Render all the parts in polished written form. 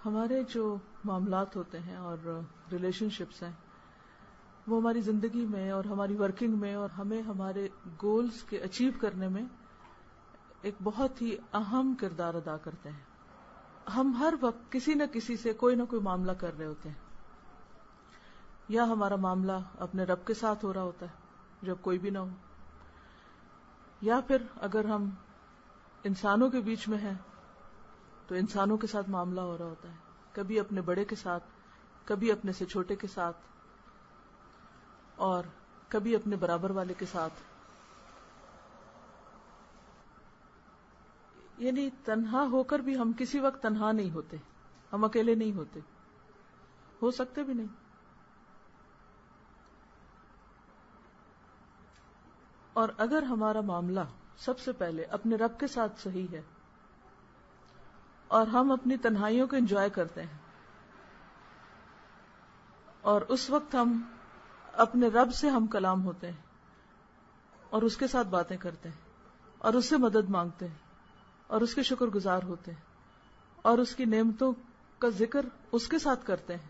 ہمارے جو معاملات ہوتے ہیں اور ریلیشن شپس ہیں وہ ہماری زندگی میں اور ہماری ورکنگ میں اور ہمیں ہمارے گولز کے اچیو کرنے میں ایک بہت ہی اہم کردار ادا کرتے ہیں. ہم ہر وقت کسی نہ کسی سے کوئی نہ کوئی معاملہ کر رہے ہوتے ہیں. یا ہمارا معاملہ اپنے رب کے ساتھ ہو رہا ہوتا ہے جب کوئی بھی نہ ہو، یا پھر اگر ہم انسانوں کے بیچ میں ہیں تو انسانوں کے ساتھ معاملہ ہو رہا ہوتا ہے، کبھی اپنے بڑے کے ساتھ، کبھی اپنے سے چھوٹے کے ساتھ، اور کبھی اپنے برابر والے کے ساتھ. یعنی تنہا ہو کر بھی ہم کسی وقت تنہا نہیں ہوتے، ہم اکیلے نہیں ہوتے، ہو سکتے بھی نہیں. اور اگر ہمارا معاملہ سب سے پہلے اپنے رب کے ساتھ صحیح ہے اور ہم اپنی تنہائیوں کو انجوائے کرتے ہیں، اور اس وقت ہم اپنے رب سے ہم کلام ہوتے ہیں اور اس کے ساتھ باتیں کرتے ہیں اور اس سے مدد مانگتے ہیں اور اس کے شکر گزار ہوتے ہیں اور اس کی نعمتوں کا ذکر اس کے ساتھ کرتے ہیں،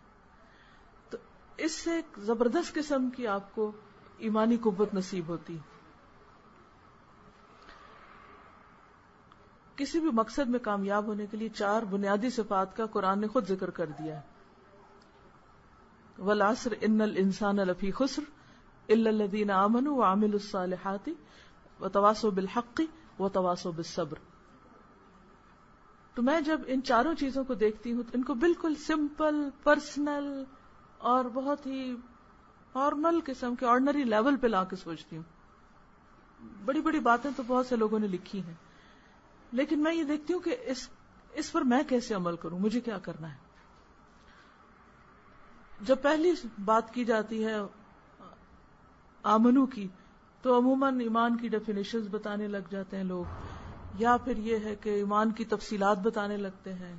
تو اس سے ایک زبردست قسم کی آپ کو ایمانی قوت نصیب ہوتی. کسی بھی مقصد میں کامیاب ہونے کے لیے 4 بنیادی صفات کا قرآن نے خود ذکر کر دیا ہے. والعصر ان الانسان لفی خسر الا الذین آمنوا وعملوا الصالحات وتواصوا بالحق وتواصوا بالصبر. تو میں جب ان 4 چیزوں کو دیکھتی ہوں تو ان کو بالکل سمپل، پرسنل اور بہت ہی نارمل قسم کے آرڈنری لیول پہ لا کے سوچتی ہوں. بڑی بڑی باتیں تو بہت سے لوگوں نے لکھی ہیں، لیکن میں یہ دیکھتی ہوں کہ اس پر میں کیسے عمل کروں، مجھے کیا کرنا ہے. جب پہلی بات کی جاتی ہے آمنو کی تو عموماً ایمان کی ڈیفینیشنز بتانے لگ جاتے ہیں لوگ، یا پھر یہ ہے کہ ایمان کی تفصیلات بتانے لگتے ہیں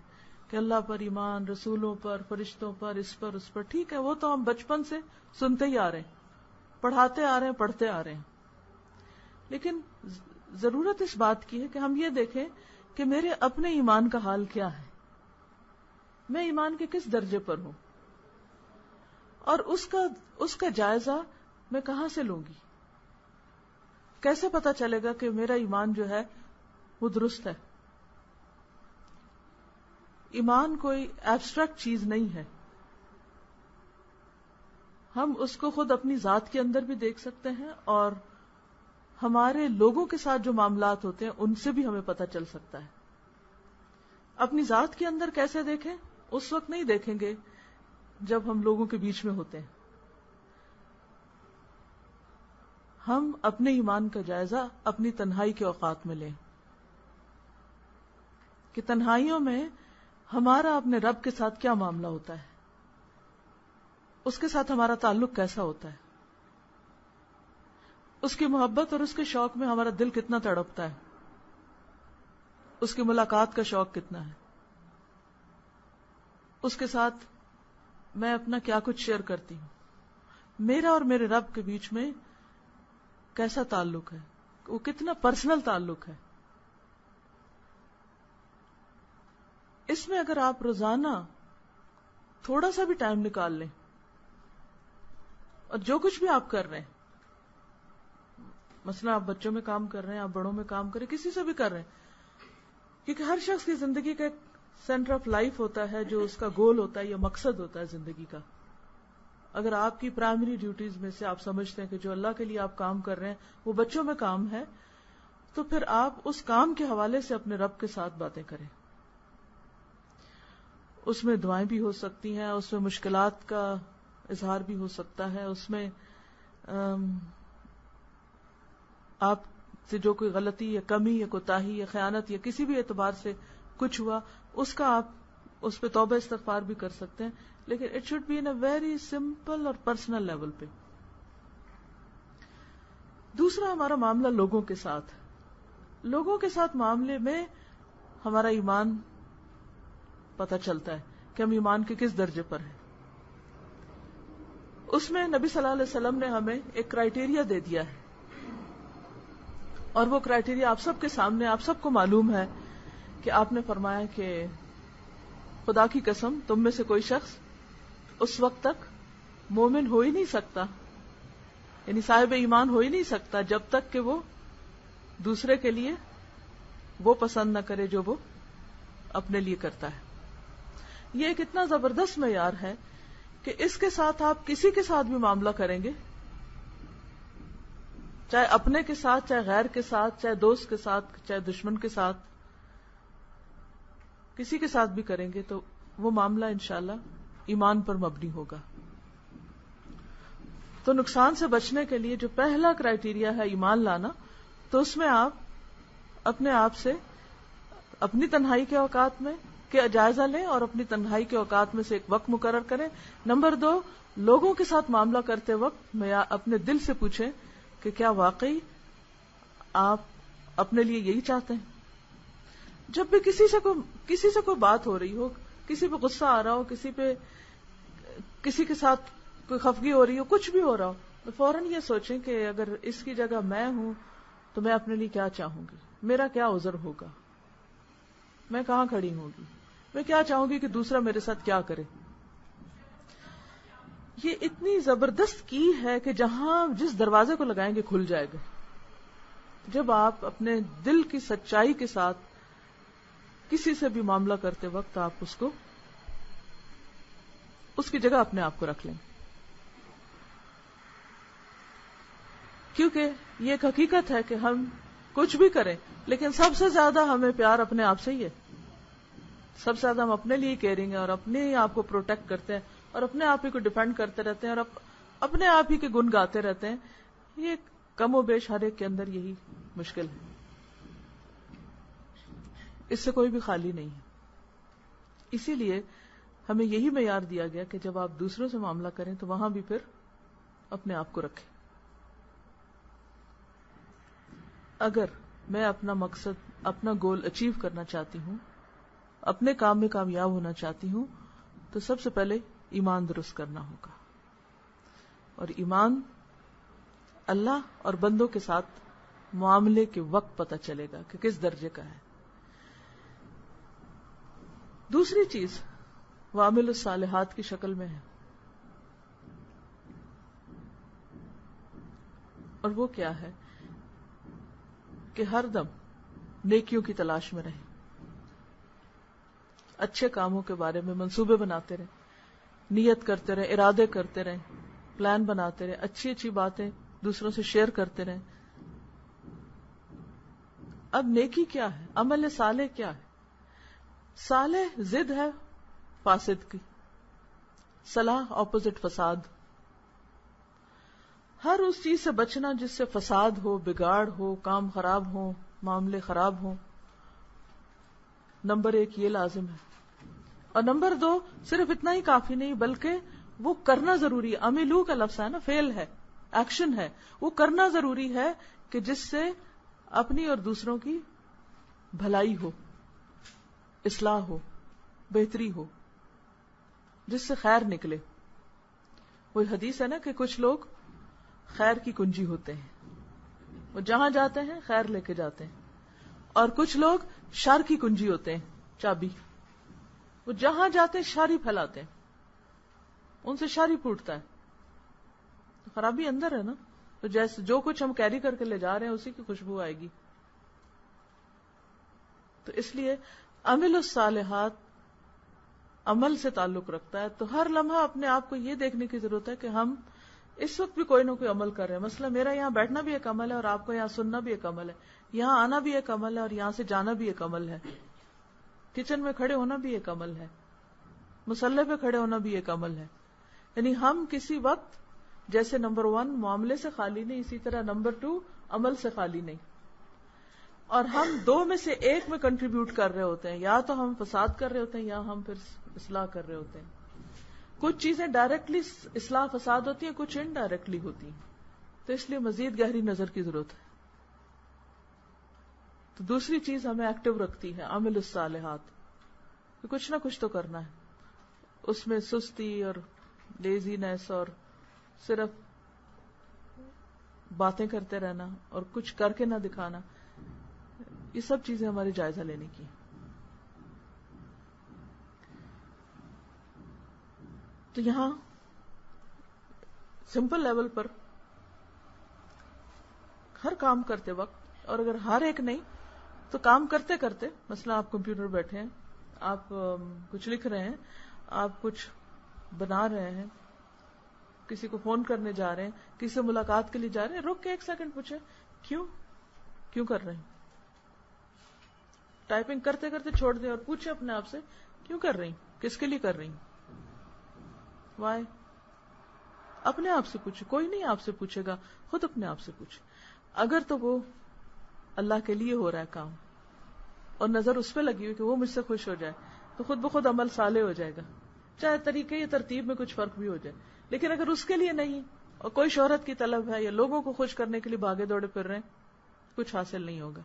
کہ اللہ پر ایمان، رسولوں پر، فرشتوں پر، اس پر. ٹھیک ہے، وہ تو ہم بچپن سے سنتے ہی آ رہے ہیں، پڑھاتے آ رہے ہیں، پڑھتے آ رہے ہیں. لیکن ضرورت اس بات کی ہے کہ ہم یہ دیکھیں کہ میرے اپنے ایمان کا حال کیا ہے، میں ایمان کے کس درجے پر ہوں، اور اس کا جائزہ میں کہاں سے لوں گی. کیسے پتا چلے گا کہ میرا ایمان جو ہے وہ درست ہے. ایمان کوئی ایبسٹریکٹ چیز نہیں ہے، ہم اس کو خود اپنی ذات کے اندر بھی دیکھ سکتے ہیں اور ہمارے لوگوں کے ساتھ جو معاملات ہوتے ہیں ان سے بھی ہمیں پتہ چل سکتا ہے. اپنی ذات کے اندر کیسے دیکھیں؟ اس وقت نہیں دیکھیں گے جب ہم لوگوں کے بیچ میں ہوتے ہیں. ہم اپنے ایمان کا جائزہ اپنی تنہائی کے اوقات میں لیں کہ تنہائیوں میں ہمارا اپنے رب کے ساتھ کیا معاملہ ہوتا ہے، اس کے ساتھ ہمارا تعلق کیسا ہوتا ہے، اس کی محبت اور اس کے شوق میں ہمارا دل کتنا تڑپتا ہے، اس کی ملاقات کا شوق کتنا ہے، اس کے ساتھ میں اپنا کیا کچھ شیئر کرتی ہوں، میرا اور میرے رب کے بیچ میں کیسا تعلق ہے، وہ کتنا پرسنل تعلق ہے. اس میں اگر آپ روزانہ تھوڑا سا بھی ٹائم نکال لیں اور جو کچھ بھی آپ کر رہے ہیں، مثلا آپ بچوں میں کام کر رہے ہیں، آپ بڑوں میں کام کر رہے ہیں، کسی سے بھی کر رہے ہیں، کیونکہ ہر شخص کی زندگی کا ایک سینٹر آف لائف ہوتا ہے جو اس کا گول ہوتا ہے یا مقصد ہوتا ہے زندگی کا. اگر آپ کی پرائمری ڈیوٹیز میں سے آپ سمجھتے ہیں کہ جو اللہ کے لیے آپ کام کر رہے ہیں وہ بچوں میں کام ہے، تو پھر آپ اس کام کے حوالے سے اپنے رب کے ساتھ باتیں کریں. اس میں دعائیں بھی ہو سکتی ہیں، اس میں مشکلات کا اظہار بھی ہو سکتا ہے، اس میں آپ سے جو کوئی غلطی یا کمی یا کوتاہی یا خیانت یا کسی بھی اعتبار سے کچھ ہوا، اس کا آپ اس پہ توبہ استغفار بھی کر سکتے ہیں، لیکن it should be in a very simple اور پرسنل لیول پہ. دوسرا ہمارا معاملہ لوگوں کے ساتھ معاملے میں ہمارا ایمان پتہ چلتا ہے کہ ہم ایمان کے کس درجے پر ہیں. اس میں نبی صلی اللہ علیہ وسلم نے ہمیں ایک کرائیٹیریا دے دیا ہے، اور وہ کرائیٹیریا آپ سب کے سامنے، آپ سب کو معلوم ہے کہ آپ نے فرمایا کہ خدا کی قسم تم میں سے کوئی شخص اس وقت تک مومن ہو ہی نہیں سکتا، یعنی صاحب ایمان ہو ہی نہیں سکتا جب تک کہ وہ دوسرے کے لیے وہ پسند نہ کرے جو وہ اپنے لیے کرتا ہے. یہ ایک اتنا زبردست معیار ہے کہ اس کے ساتھ آپ کسی کے ساتھ بھی معاملہ کریں گے، چاہے اپنے کے ساتھ، چاہے غیر کے ساتھ، چاہے دوست کے ساتھ، چاہے دشمن کے ساتھ، کسی کے ساتھ بھی کریں گے تو وہ معاملہ انشاءاللہ ایمان پر مبنی ہوگا. تو نقصان سے بچنے کے لیے جو پہلا کرائیٹیریا ہے ایمان لانا، تو اس میں آپ اپنے آپ سے اپنی تنہائی کے اوقات میں کہ جائزہ لیں اور اپنی تنہائی کے اوقات میں سے ایک وقت مقرر کریں. نمبر 2، لوگوں کے ساتھ معاملہ کرتے وقت میں اپنے دل سے پوچھیں کہ کیا واقعی آپ اپنے لیے یہی چاہتے ہیں. جب بھی کسی سے کوئی بات ہو رہی ہو، کسی پہ غصہ آ رہا ہو، کسی کے ساتھ کوئی خفگی ہو رہی ہو، کچھ بھی ہو رہا ہو، تو فوراً یہ سوچیں کہ اگر اس کی جگہ میں ہوں تو میں اپنے لیے کیا چاہوں گی، میرا کیا عذر ہوگا، میں کہاں کھڑی ہوں گی، میں کیا چاہوں گی کہ دوسرا میرے ساتھ کیا کرے. یہ اتنی زبردست کی ہے کہ جہاں جس دروازے کو لگائیں گے کھل جائے گا. جب آپ اپنے دل کی سچائی کے ساتھ کسی سے بھی معاملہ کرتے وقت آپ اس کی جگہ اپنے آپ کو رکھ لیں، کیونکہ یہ ایک حقیقت ہے کہ ہم کچھ بھی کریں لیکن سب سے زیادہ ہمیں پیار اپنے آپ سے ہی ہے. سب سے زیادہ ہم اپنے لیے کیئرنگ ہیں اور اپنے ہی آپ کو پروٹیکٹ کرتے ہیں اور اپنے آپ ہی کو ڈیفینڈ کرتے رہتے ہیں اور اپنے آپ ہی کے گن گاتے رہتے ہیں. یہ کم و بیش ہر ایک کے اندر یہی مشکل ہے، اس سے کوئی بھی خالی نہیں ہے. اسی لیے ہمیں یہی معیار دیا گیا کہ جب آپ دوسروں سے معاملہ کریں تو وہاں بھی پھر اپنے آپ کو رکھیں. اگر میں اپنا مقصد، اپنا گول اچیو کرنا چاہتی ہوں، اپنے کام میں کامیاب ہونا چاہتی ہوں، تو سب سے پہلے ایمان درست کرنا ہوگا. اور ایمان اللہ اور بندوں کے ساتھ معاملے کے وقت پتہ چلے گا کہ کس درجے کا ہے. دوسری چیز وعامل الصالحات کی شکل میں ہے، اور وہ کیا ہے کہ ہر دم نیکیوں کی تلاش میں رہیں، اچھے کاموں کے بارے میں منصوبے بناتے رہیں، نیت کرتے رہیں، ارادے کرتے رہیں، پلان بناتے رہیں، اچھی اچھی باتیں دوسروں سے شیئر کرتے رہیں. اب نیکی کیا ہے، عمل صالح کیا ہے؟ صالح ضد ہے فاسد کی، صلاح اپوزٹ فساد. ہر اس چیز سے بچنا جس سے فساد ہو، بگاڑ ہو، کام خراب ہو، معاملے خراب ہوں. نمبر 1 یہ لازم ہے. اور نمبر 2 صرف اتنا ہی کافی نہیں بلکہ وہ کرنا ضروری ہے. عملو کا لفظ ہے نا، فعل ہے، ایکشن ہے. وہ کرنا ضروری ہے کہ جس سے اپنی اور دوسروں کی بھلائی ہو، اصلاح ہو، بہتری ہو، جس سے خیر نکلے. وہی حدیث ہے نا کہ کچھ لوگ خیر کی کنجی ہوتے ہیں، وہ جہاں جاتے ہیں خیر لے کے جاتے ہیں، اور کچھ لوگ شر کی کنجی ہوتے ہیں، چابی. وہ جہاں جاتے ہیں شر ہی پھیلاتے ہیں، ان سے شر ہی پھوٹتا ہے. تو خرابی اندر ہے نا، تو جیسے جو کچھ ہم کیری کر کے لے جا رہے ہیں اسی کی خوشبو آئے گی. تو اس لیے عمل الصالحات عمل سے تعلق رکھتا ہے. تو ہر لمحہ اپنے آپ کو یہ دیکھنے کی ضرورت ہے کہ ہم اس وقت بھی کوئی نہ کوئی عمل کر رہے ہیں. مثلا میرا یہاں بیٹھنا بھی ایک عمل ہے، اور آپ کو یہاں سننا بھی ایک عمل ہے. یہاں آنا بھی ایک عمل ہے، اور یہاں سے جانا بھی ایک عمل ہے. کچن میں کھڑے ہونا بھی ایک عمل ہے، مصلے پہ کھڑے ہونا بھی ایک عمل ہے. یعنی ہم کسی وقت جیسے نمبر 1 معاملے سے خالی نہیں، اسی طرح نمبر 2 عمل سے خالی نہیں. اور ہم 2 میں سے 1 میں کنٹریبیوٹ کر رہے ہوتے ہیں، یا تو ہم فساد کر رہے ہوتے ہیں یا ہم پھر اصلاح کر رہے ہوتے ہیں. کچھ چیزیں ڈائریکٹلی اصلاح فساد ہوتی ہیں، کچھ انڈائریکٹلی ہوتی ہیں. تو اس لیے مزید گہری نظر کی ضرورت ہے. تو دوسری چیز ہمیں ایکٹیو رکھتی ہے عمل الصالحات، کہ کچھ نہ کچھ تو کرنا ہے. اس میں سستی اور لیزینس اور صرف باتیں کرتے رہنا اور کچھ کر کے نہ دکھانا، یہ سب چیزیں ہمارے جائزہ لینے کی. تو یہاں سمپل لیول پر ہر کام کرتے وقت، اور اگر ہر ایک نہیں تو کام کرتے کرتے، مثلا آپ کمپیوٹر بیٹھے ہیں، آپ کچھ لکھ رہے ہیں، آپ کچھ بنا رہے ہیں، کسی کو فون کرنے جا رہے ہیں، کسی سے ملاقات کے لیے جا رہے ہیں، رک کے 1 سیکنڈ پوچھیں کیوں کر رہے ہیں؟ ٹائپنگ کرتے کرتے چھوڑ دیں اور پوچھیں اپنے آپ سے کیوں کر رہی، کس کے لیے کر رہی، وائی؟ اپنے آپ سے پوچھیں، کوئی نہیں آپ سے پوچھے گا، خود اپنے آپ سے پوچھیں. اگر تو وہ اللہ کے لیے ہو رہا ہے کام اور نظر اس پہ لگی ہوئی کہ وہ مجھ سے خوش ہو جائے، تو خود بخود عمل صالح ہو جائے گا، چاہے طریقے یا ترتیب میں کچھ فرق بھی ہو جائے. لیکن اگر اس کے لیے نہیں اور کوئی شہرت کی طلب ہے یا لوگوں کو خوش کرنے کے لیے بھاگے دوڑے پھر رہے ہیں، کچھ حاصل نہیں ہوگا.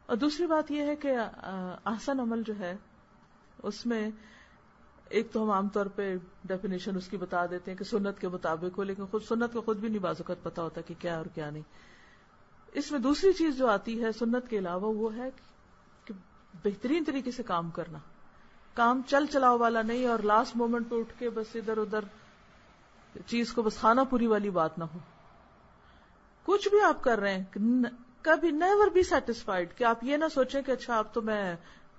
اور دوسری بات یہ ہے کہ احسن عمل جو ہے اس میں ایک تو ہم عام طور پہ ڈیفینیشن اس کی بتا دیتے ہیں کہ سنت کے مطابق ہو، لیکن خود سنت کو خود بھی نہیں بعض اوقات پتا ہوتا کہ کیا اور کیا نہیں. اس میں دوسری چیز جو آتی ہے سنت کے علاوہ وہ ہے کہ بہترین طریقے سے کام کرنا، کام چل چلاؤ والا نہیں اور لاسٹ مومنٹ پہ اٹھ کے بس ادھر ادھر چیز کو بس خانہ پوری والی بات نہ ہو. کچھ بھی آپ کر رہے ہیں کبھی نیور بی سیٹسفائیڈ کہ آپ یہ نہ سوچیں کہ اچھا اب تو میں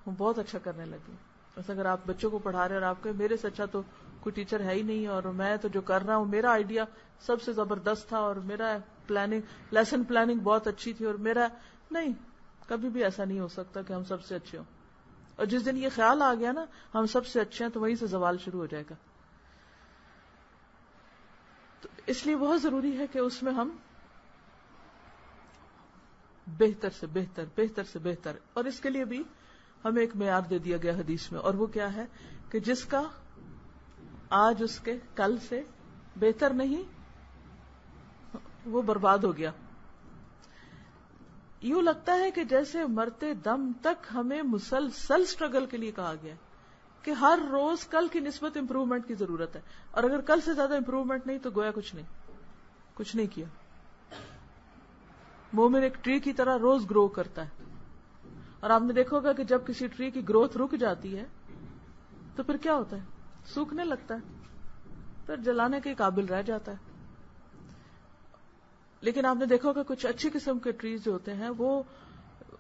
بہت اچھا کرنے لگی. بس اگر آپ بچوں کو پڑھا رہے ہیں اور آپ کے میرے سے اچھا تو کوئی ٹیچر ہے ہی نہیں، اور میں تو جو کر رہا ہوں میرا آئیڈیا سب سے زبردست تھا، اور میرا لیسن پلاننگ بہت اچھی تھی، اور میرا نہیں، کبھی بھی ایسا نہیں ہو سکتا کہ ہم سب سے اچھے ہوں. اور جس دن یہ خیال آ گیا نا ہم سب سے اچھے ہیں تو وہیں سے زوال شروع ہو جائے گا. تو اس لیے بہت ضروری ہے کہ اس میں ہم بہتر سے بہتر، اور اس کے لیے بھی ہمیں ایک معیار دے دیا گیا حدیث میں، اور وہ کیا ہے کہ جس کا آج اس کے کل سے بہتر نہیں وہ برباد ہو گیا. یوں لگتا ہے کہ جیسے مرتے دم تک ہمیں مسلسل سٹرگل کے لیے کہا گیا کہ ہر روز کل کی نسبت امپروومنٹ کی ضرورت ہے، اور اگر کل سے زیادہ امپروومنٹ نہیں تو گویا کچھ نہیں کیا. مومن ایک ٹری کی طرح روز گرو کرتا ہے، اور آپ نے دیکھا ہوگا کہ جب کسی ٹری کی گروتھ رک جاتی ہے تو پھر کیا ہوتا ہے، سوکھنے لگتا ہے، پھر جلانے کے قابل رہ جاتا ہے. لیکن آپ نے دیکھا ہوگا کچھ اچھی قسم کے ٹریز جو ہوتے ہیں وہ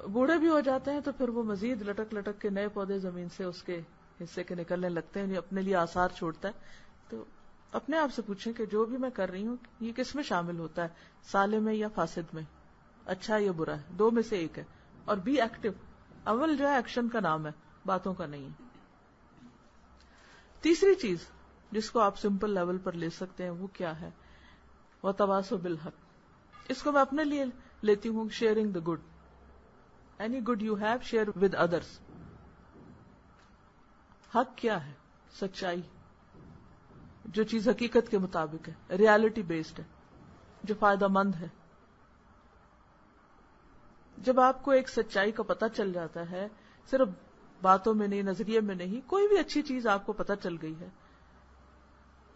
بوڑھے بھی ہو جاتے ہیں تو پھر وہ مزید لٹک لٹک کے نئے پودے زمین سے اس کے حصے کے نکلنے لگتے ہیں، اپنے لیے آثار چھوڑتا ہے. تو اپنے آپ سے پوچھیں کہ جو بھی میں کر رہی ہوں یہ کس میں شامل ہوتا ہے، صالح میں یا فاسد میں، اچھا یا برا ہے، دو میں سے ایک ہے. اور بی ایکٹیو، عمل جو ہے ایکشن کا نام ہے، باتوں کا نہیں ہے. تیسری چیز جس کو آپ سمپل لیول پر لے سکتے ہیں وہ کیا ہے، وَتَوَاصَوْا بِالْحَقِّ. اس کو میں اپنے لیے لیتی ہوں، sharing the good. Any good you have share with others. حق کیا ہے، سچائی، جو چیز حقیقت کے مطابق ہے، ریالٹی بیسڈ ہے، جو فائدہ مند ہے. جب آپ کو ایک سچائی کا پتہ چل جاتا ہے، صرف باتوں میں نہیں، نظریے میں نہیں، کوئی بھی اچھی چیز آپ کو پتہ چل گئی ہے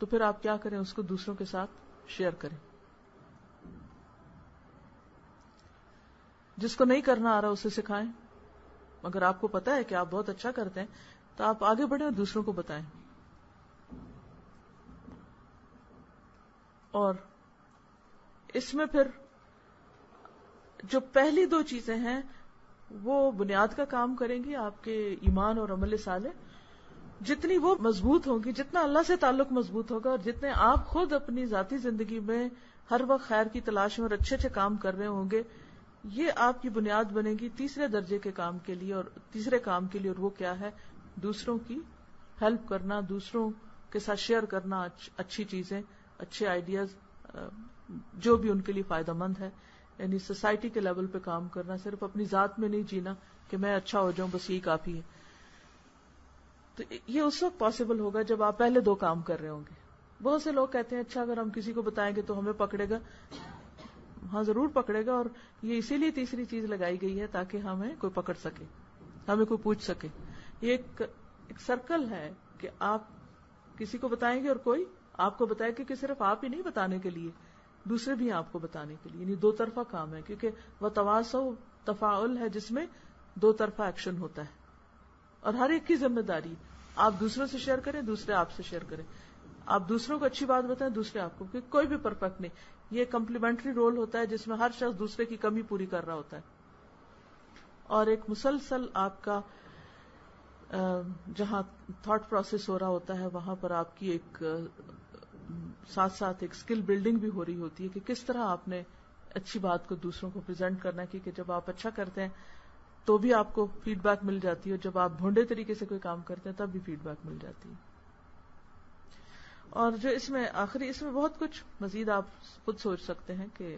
تو پھر آپ کیا کریں، اس کو دوسروں کے ساتھ شیئر کریں. جس کو نہیں کرنا آ رہا اسے سکھائیں. اگر آپ کو پتا ہے کہ آپ بہت اچھا کرتے ہیں تو آپ آگے بڑھیں اور دوسروں کو بتائیں. اور اس میں پھر جو پہلی دو چیزیں ہیں وہ بنیاد کا کام کریں گی آپ کے ایمان اور عمل صالح. جتنی وہ مضبوط ہوں گی، جتنا اللہ سے تعلق مضبوط ہوگا، اور جتنے آپ خود اپنی ذاتی زندگی میں ہر وقت خیر کی تلاش میں اور اچھے اچھے کام کر رہے ہوں گے، یہ آپ کی بنیاد بنے گی تیسرے درجے کے کام کے لیے، اور تیسرے کام کے لیے. اور وہ کیا ہے، دوسروں کی ہیلپ کرنا، دوسروں کے ساتھ شیئر کرنا، اچھی چیزیں، اچھے آئیڈیاز، جو بھی ان کے لیے فائدہ مند ہے. یعنی سوسائٹی کے لیول پہ کام کرنا، صرف اپنی ذات میں نہیں جینا کہ میں اچھا ہو جاؤں بس یہی کافی ہے. تو یہ اس وقت پاسبل ہوگا جب آپ پہلے دو کام کر رہے ہوں گے. بہت سے لوگ کہتے ہیں اچھا اگر ہم کسی کو بتائیں گے تو ہمیں پکڑے گا. ہاں ضرور پکڑے گا، اور یہ اسی لیے تیسری چیز لگائی گئی ہے تاکہ ہمیں کوئی پکڑ سکے، ہمیں کوئی پوچھ سکے. یہ ایک سرکل ہے کہ آپ کسی کو بتائیں گے اور کوئی آپ کو بتائے گا، کہ صرف آپ ہی نہیں بتانے کے لیے، دوسرے بھی آپ کو بتانے کے لیے. یعنی دو طرفہ کام ہے، کیونکہ وہ تواصو تفاعل ہے جس میں دو طرفہ ایکشن ہوتا ہے، اور ہر ایک کی ذمہ داری آپ دوسروں سے شیئر کریں، دوسرے آپ سے شیئر کریں. آپ دوسروں کو اچھی بات بتائیں، دوسرے آپ کو، کہ کوئی بھی پرفیکٹ نہیں. یہ کمپلیمنٹری رول ہوتا ہے جس میں ہر شخص دوسرے کی کمی پوری کر رہا ہوتا ہے. اور ایک مسلسل آپ کا جہاں تھاٹ پروسیس ہو رہا ہوتا ہے وہاں پر آپ کی ایک ساتھ ساتھ ایک اسکل بلڈنگ بھی ہو رہی ہوتی ہے کہ کس طرح آپ نے اچھی بات کو دوسروں کو پریزنٹ کرنا ہے. کیونکہ جب آپ اچھا کرتے ہیں تو بھی آپ کو فیڈ بیک مل جاتی ہے، اور جب آپ بھونڈے طریقے سے کوئی کام کرتے ہیں تب بھی فیڈ بیک مل جاتی ہے. اور جو اس میں آخری، اس میں بہت کچھ مزید آپ خود سوچ سکتے ہیں کہ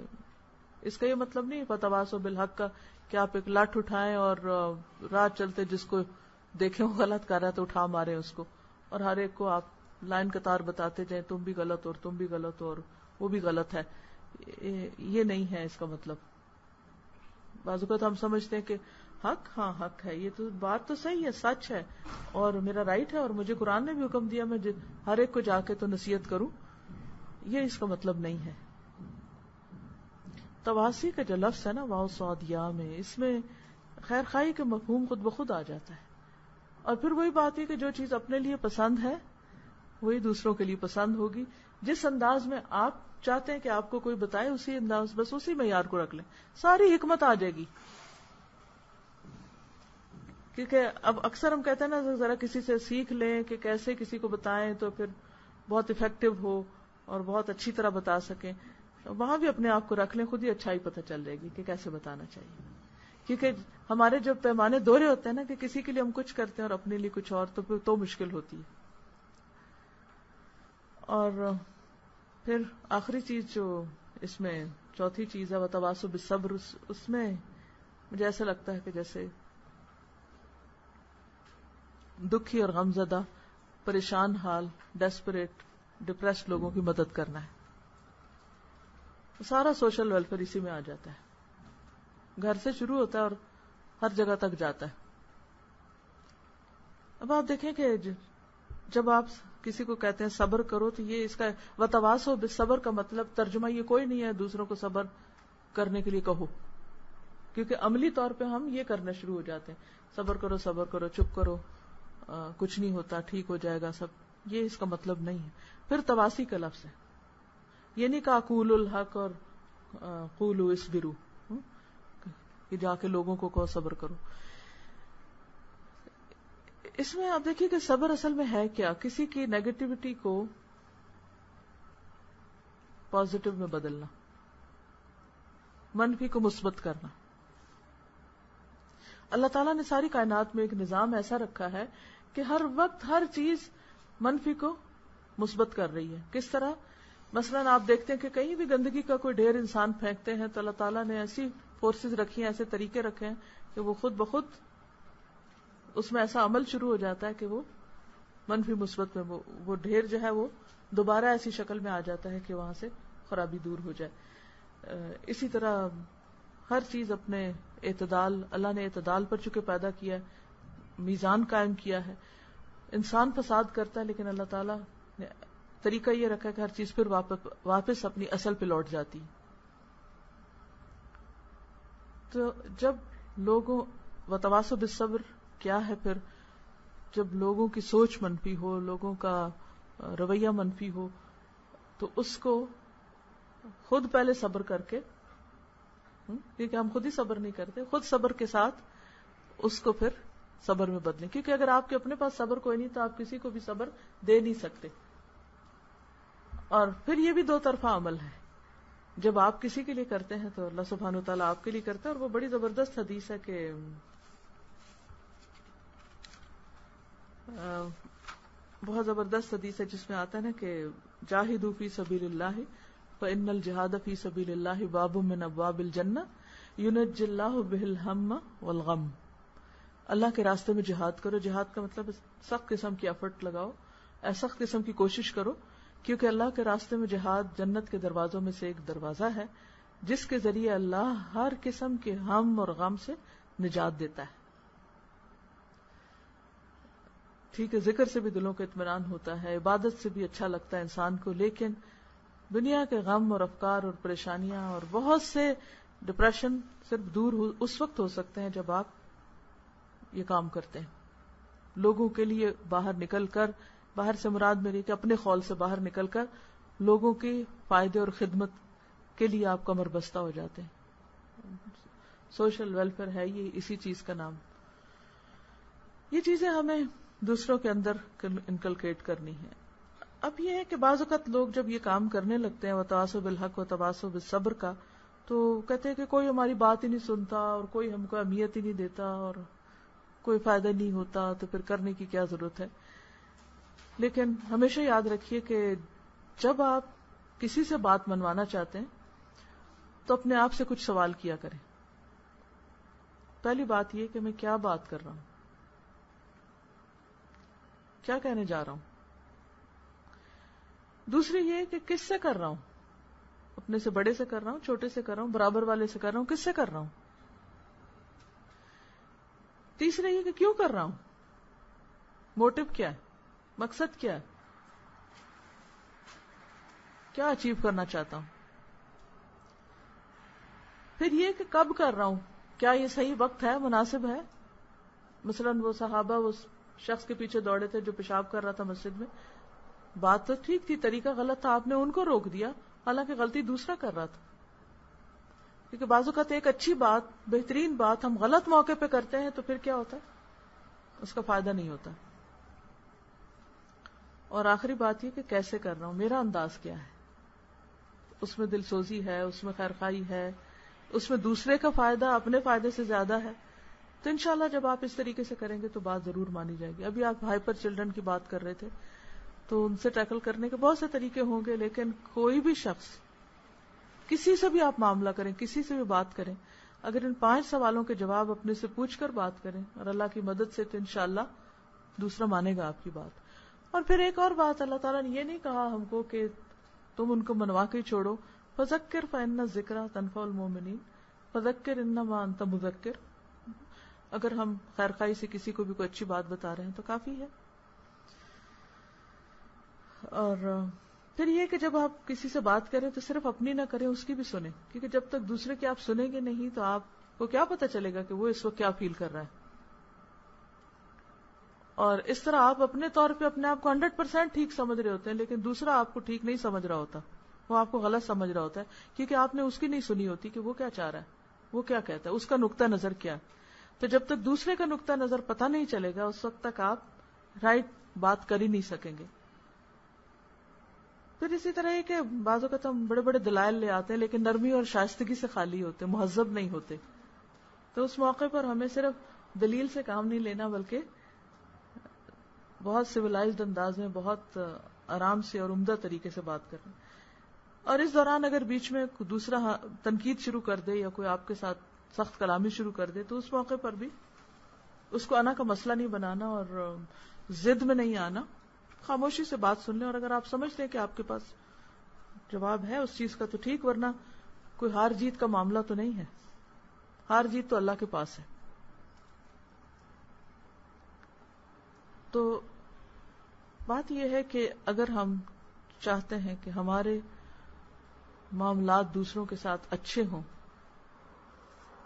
اس کا یہ مطلب نہیں فتواصوا بالحق کا کہ آپ ایک لاٹھ اٹھائیں اور راہ چلتے جس کو دیکھیں وہ غلط کر رہا ہے تو اٹھا مارے اس کو، اور ہر ایک کو آپ لائن قطار بتاتے جائیں تم بھی غلط اور تم بھی غلط اور وہ بھی غلط ہے. یہ نہیں ہے اس کا مطلب. بعض اوقات ہم سمجھتے ہیں کہ حق، ہاں حق ہے، یہ تو بات تو صحیح ہے، سچ ہے اور میرا رائٹ ہے اور مجھے قرآن نے بھی حکم دیا میں ہر ایک کو جا کے تو نصیحت کروں. یہ اس کا مطلب نہیں ہے. تواسی کا جو لفظ ہے نا واو صاد یا میں، اس میں خیر خواہی کا مفہوم خود بخود آ جاتا ہے. اور پھر وہی بات ہے کہ جو چیز اپنے لیے پسند ہے وہی دوسروں کے لیے پسند ہوگی. جس انداز میں آپ چاہتے ہیں کہ آپ کو کوئی بتائے اسی انداز، بس اسی معیار کو رکھ لیں، ساری حکمت آ جائے گی. کیونکہ اب اکثر ہم کہتے ہیں نا ذرا کسی سے سیکھ لیں کہ کیسے کسی کو بتائیں تو پھر بہت افیکٹو ہو اور بہت اچھی طرح بتا سکیں. وہاں بھی اپنے آپ کو رکھ لیں، خود ہی اچھائی پتہ چل جائے گی کہ کیسے بتانا چاہیے. کیونکہ ہمارے جو پیمانے دوہرے ہوتے ہیں نا کہ کسی کے لیے ہم کچھ کرتے ہیں اور اپنے لیے کچھ اور، تو پھر تو مشکل ہوتی ہے. اور پھر آخری چیز جو اس میں چوتھی چیز ہے وتواصوا بالصبر، اس میں مجھے ایسا لگتا ہے کہ جیسے دکھی اور غمزدہ، پریشان حال، ڈیسپریٹ، ڈپریسڈ لوگوں کی مدد کرنا ہے. سارا سوشل ویلفیئر اسی میں آ جاتا ہے. گھر سے شروع ہوتا ہے اور ہر جگہ تک جاتا ہے. اب آپ دیکھیں کہ جب آپ کسی کو کہتے ہیں صبر کرو تو یہ اس کا وتواصوا بالصبر کا مطلب ترجمہ یہ کوئی نہیں ہے دوسروں کو صبر کرنے کے لیے کہو، کیونکہ عملی طور پہ ہم یہ کرنا شروع ہو جاتے ہیں صبر کرو، چپ کرو، کچھ نہیں ہوتا، ٹھیک ہو جائے گا سب. یہ اس کا مطلب نہیں ہے. پھر تواسی کا لفظ ہے، یہ نہیں کہا قولوا الحق اور قولوا اصبروا کہ جا کے لوگوں کو کہو صبر کرو. اس میں آپ دیکھیے کہ صبر اصل میں ہے کیا؟ کسی کی نیگیٹیوٹی کو پازیٹو میں بدلنا، منفی کو مثبت کرنا. اللہ تعالیٰ نے ساری کائنات میں ایک نظام ایسا رکھا ہے کہ ہر وقت ہر چیز منفی کو مثبت کر رہی ہے. کس طرح؟ مثلاً آپ دیکھتے ہیں کہ کہیں بھی گندگی کا کوئی ڈھیر انسان پھینکتے ہیں تو اللہ تعالیٰ نے ایسی فورسز رکھی ہیں، ایسے طریقے رکھے ہیں کہ وہ خود بخود اس میں ایسا عمل شروع ہو جاتا ہے کہ وہ منفی مثبت میں وہ ڈھیر جو ہے وہ دوبارہ ایسی شکل میں آ جاتا ہے کہ وہاں سے خرابی دور ہو جائے. اسی طرح ہر چیز اپنے اعتدال، اللہ نے اعتدال پر چونکہ پیدا کیا ہے، میزان قائم کیا ہے. انسان فساد کرتا ہے لیکن اللہ تعالیٰ نے طریقہ یہ رکھا ہے کہ ہر چیز پھر واپس اپنی اصل پہ لوٹ جاتی. تو جب لوگوں وتواصوا بالصبر کیا ہے؟ پھر جب لوگوں کی سوچ منفی ہو، لوگوں کا رویہ منفی ہو، تو اس کو خود پہلے صبر کر کے، کیونکہ ہم خود ہی صبر نہیں کرتے، خود صبر کے ساتھ اس کو پھر صبر میں بدلیں. کیونکہ اگر آپ کے اپنے پاس صبر کوئی نہیں تو آپ کسی کو بھی صبر دے نہیں سکتے. اور پھر یہ بھی دو طرفہ عمل ہے. جب آپ کسی کے لیے کرتے ہیں تو اللہ سبحانہ وتعالیٰ آپ کے لیے کرتا ہے. اور وہ بڑی زبردست حدیث ہے کہ بہت زبردست حدیث ہے جس میں آتا ہے نا کہ جاہدوا فی سبیل اللہ فإن الجہاد فی سبیل اللہ باب من ابواب الجنہ ینجی اللہ بہ الہم والغم. اللہ کے راستے میں جہاد کرو. جہاد کا مطلب سخت قسم کی ایفرٹ لگاؤ، سخت قسم کی کوشش کرو، کیونکہ اللہ کے راستے میں جہاد جنت کے دروازوں میں سے ایک دروازہ ہے جس کے ذریعے اللہ ہر قسم کے ہم اور غم سے نجات دیتا ہے. ٹھیک ہے، ذکر سے بھی دلوں کا اطمینان ہوتا ہے، عبادت سے بھی اچھا لگتا ہے انسان کو، لیکن دنیا کے غم اور افکار اور پریشانیاں اور بہت سے ڈپریشن صرف دور اس وقت ہو سکتے ہیں جب آپ یہ کام کرتے ہیں. لوگوں کے لیے باہر نکل کر باہر سے مراد میری کہ اپنے خول سے باہر نکل کر لوگوں کے فائدے اور خدمت کے لیے آپ کمر بستہ ہو جاتے ہیں. سوشل ویلفیئر ہے یہ اسی چیز کا نام. یہ چیزیں ہمیں دوسروں کے اندر انکلکیٹ کرنی ہے. اب یہ ہے کہ بعض اوقات لوگ جب یہ کام کرنے لگتے ہیں وتواصوا بالحق وتواصوا بالصبر کا، تو کہتے ہیں کہ کوئی ہماری بات ہی نہیں سنتا اور کوئی ہم کو اہمیت ہی نہیں دیتا اور کوئی فائدہ نہیں ہوتا، تو پھر کرنے کی کیا ضرورت ہے. لیکن ہمیشہ یاد رکھیے کہ جب آپ کسی سے بات منوانا چاہتے ہیں تو اپنے آپ سے کچھ سوال کیا کریں. پہلی بات یہ کہ میں کیا بات کر رہا ہوں، کیا کہنے جا رہا ہوں. دوسری یہ کہ کس سے کر رہا ہوں، اپنے سے بڑے سے کر رہا ہوں، چھوٹے سے کر رہا ہوں، برابر والے سے کر رہا ہوں، کس سے کر رہا ہوں. تیسرا یہ کہ کیوں کر رہا ہوں، موٹو کیا ہے، مقصد کیا ہے، کیا اچیو کرنا چاہتا ہوں. پھر یہ کہ کب کر رہا ہوں، کیا یہ صحیح وقت ہے، مناسب ہے. مثلاً وہ صحابہ اس شخص کے پیچھے دوڑے تھے جو پیشاب کر رہا تھا مسجد میں، بات تو ٹھیک تھی، طریقہ غلط تھا، آپ نے ان کو روک دیا، حالانکہ غلطی دوسرا کر رہا تھا. کیونکہ بعض اوقات ایک اچھی بات، بہترین بات ہم غلط موقع پہ کرتے ہیں تو پھر کیا ہوتا ہے، اس کا فائدہ نہیں ہوتا. اور آخری بات یہ کہ کیسے کر رہا ہوں، میرا انداز کیا ہے، اس میں دل سوزی ہے، اس میں خیر خواہی ہے، اس میں دوسرے کا فائدہ اپنے فائدے سے زیادہ ہے. تو انشاءاللہ جب آپ اس طریقے سے کریں گے تو بات ضرور مانی جائے گی. ابھی آپ ہائپر چلڈرن کی بات کر رہے تھے، تو ان سے ٹیکل کرنے کے بہت سے طریقے ہوں گے، لیکن کوئی بھی شخص، کسی سے بھی آپ معاملہ کریں، کسی سے بھی بات کریں، اگر ان 5 سوالوں کے جواب اپنے سے پوچھ کر بات کریں اور اللہ کی مدد سے، تو انشاءاللہ دوسرا مانے گا آپ کی بات. اور پھر ایک اور بات، اللہ تعالیٰ نے یہ نہیں کہا ہم کو کہ تم ان کو منوا کے چھوڑو. فذکر فإن الذکریٰ تنفع المؤمنین، فذکر انما انت مذکر. اگر ہم خیر خواہی سے کسی کو بھی کوئی اچھی بات بتا رہے ہیں تو کافی ہے. اور پھر یہ کہ جب آپ کسی سے بات کریں تو صرف اپنی نہ کریں، اس کی بھی سنیں، کیونکہ جب تک دوسرے کی آپ سنیں گے نہیں تو آپ کو کیا پتہ چلے گا کہ وہ اس وقت کیا فیل کر رہا ہے. اور اس طرح آپ اپنے طور پہ اپنے آپ کو 100% ٹھیک سمجھ رہے ہوتے ہیں، لیکن دوسرا آپ کو ٹھیک نہیں سمجھ رہا ہوتا، وہ آپ کو غلط سمجھ رہا ہوتا ہے، کیونکہ آپ نے اس کی نہیں سنی ہوتی کہ وہ کیا چاہ رہا ہے، وہ کیا کہتا ہے، اس کا نقطہ نظر کیا. تو جب تک دوسرے کا نقطہ نظر پتہ نہیں چلے گا، اس وقت تک آپ رائٹ بات کر ہی نہیں سکیں گے. پھر اسی طرح ہے کہ بعض اوقات ہم بڑے بڑے دلائل لے آتے ہیں لیکن نرمی اور شائستگی سے خالی ہوتے، مہذب نہیں ہوتے. تو اس موقع پر ہمیں صرف دلیل سے کام نہیں لینا، بلکہ بہت سویلائزڈ انداز میں، بہت آرام سے اور عمدہ طریقے سے بات کرنا. اور اس دوران اگر بیچ میں دوسرا تنقید شروع کر دے یا کوئی آپ کے ساتھ سخت کلامی شروع کر دے تو اس موقع پر بھی اس کو انا کا مسئلہ نہیں بنانا اور ضد میں نہیں آنا، خاموشی سے بات سن لیں. اور اگر آپ سمجھتے ہیں کہ آپ کے پاس جواب ہے اس چیز کا تو ٹھیک، ورنہ کوئی ہار جیت کا معاملہ تو نہیں ہے، ہار جیت تو اللہ کے پاس ہے. تو بات یہ ہے کہ اگر ہم چاہتے ہیں کہ ہمارے معاملات دوسروں کے ساتھ اچھے ہوں